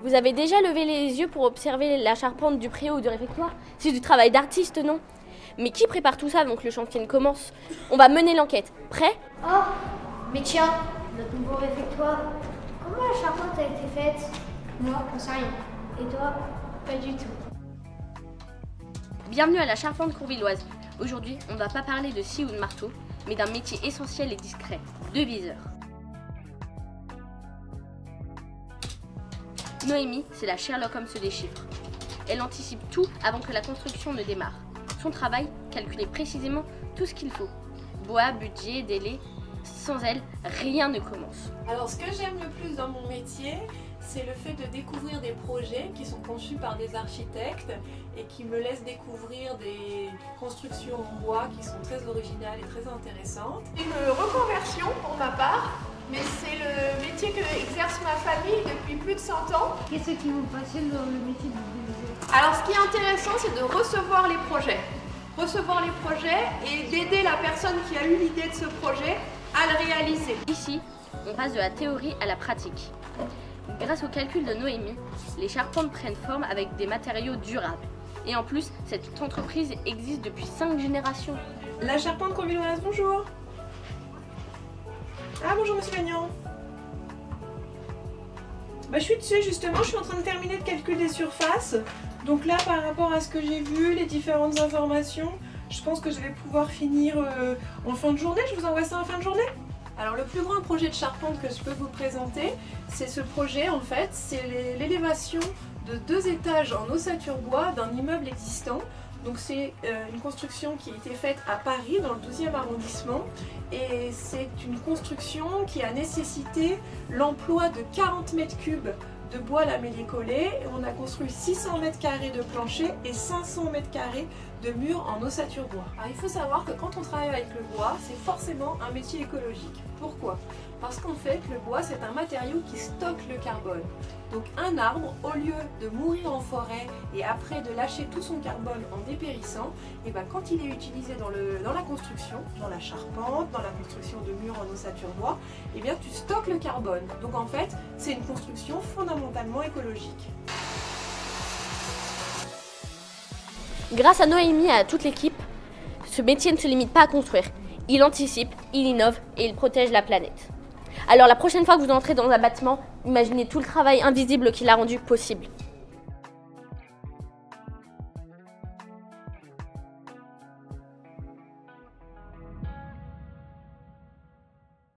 Vous avez déjà levé les yeux pour observer la charpente du préau ou du réfectoire? C'est du travail d'artiste, non? Mais qui prépare tout ça avant que le chantier ne commence? On va mener l'enquête. Prêt? Oh, mais tiens, notre nouveau réfectoire. Comment la charpente a été faite? Moi, j'en sais rien. Et toi? Pas du tout. Bienvenue à la charpente courvilloise. Aujourd'hui, on ne va pas parler de scie ou de marteau, mais d'un métier essentiel et discret, de viseur. Noémie, c'est la Sherlock Holmes des chiffres. Elle anticipe tout avant que la construction ne démarre. Son travail, calculer précisément tout ce qu'il faut. Bois, budget, délai. Sans elle, rien ne commence. Alors, ce que j'aime le plus dans mon métier, c'est le fait de découvrir des projets qui sont conçus par des architectes et qui me laissent découvrir des constructions en bois qui sont très originales et très intéressantes. Une reconversion pour ma part, mais c'est le métier que exerce ma famille depuis plus de 100 ans. Qu'est-ce qui vous passionne dans le métier de viseur? Alors, ce qui est intéressant, c'est de recevoir les projets. Recevoir les projets et d'aider la personne qui a eu l'idée de ce projet à le réaliser. Ici, on passe de la théorie à la pratique. Grâce au calcul de Noémie, les charpentes prennent forme avec des matériaux durables. Et en plus, cette entreprise existe depuis 5 générations. La charpente courvilloise, bonjour. Ah bonjour monsieur Gagnon. Je suis dessus justement, je suis en train de terminer le calcul des surfaces. Donc là par rapport à ce que j'ai vu, les différentes informations, je pense que je vais pouvoir finir en fin de journée. Je vous envoie ça en fin de journée. Alors le plus grand projet de charpente que je peux vous présenter, c'est ce projet en fait, c'est l'élévation de 2 étages en ossature bois d'un immeuble existant. Donc c'est une construction qui a été faite à Paris dans le 12e arrondissement et c'est une construction qui a nécessité l'emploi de 40 mètres cubes de bois lamellé-collé. On a construit 600 mètres carrés de plancher et 500 mètres carrés de murs en ossature bois. Alors il faut savoir que quand on travaille avec le bois, c'est forcément un métier écologique. Pourquoi? Parce qu'en fait, le bois, c'est un matériau qui stocke le carbone. Donc un arbre, au lieu de mourir en forêt et après de lâcher tout son carbone en dépérissant, et quand il est utilisé dans la construction, dans la charpente, dans la construction de murs en ossature bois, tu stockes le carbone. Donc en fait, c'est une construction fondamentalement écologique. Grâce à Noémie et à toute l'équipe, ce métier ne se limite pas à construire. Il anticipe, il innove et il protège la planète. Alors la prochaine fois que vous entrez dans un bâtiment, imaginez tout le travail invisible qu'il a rendu possible.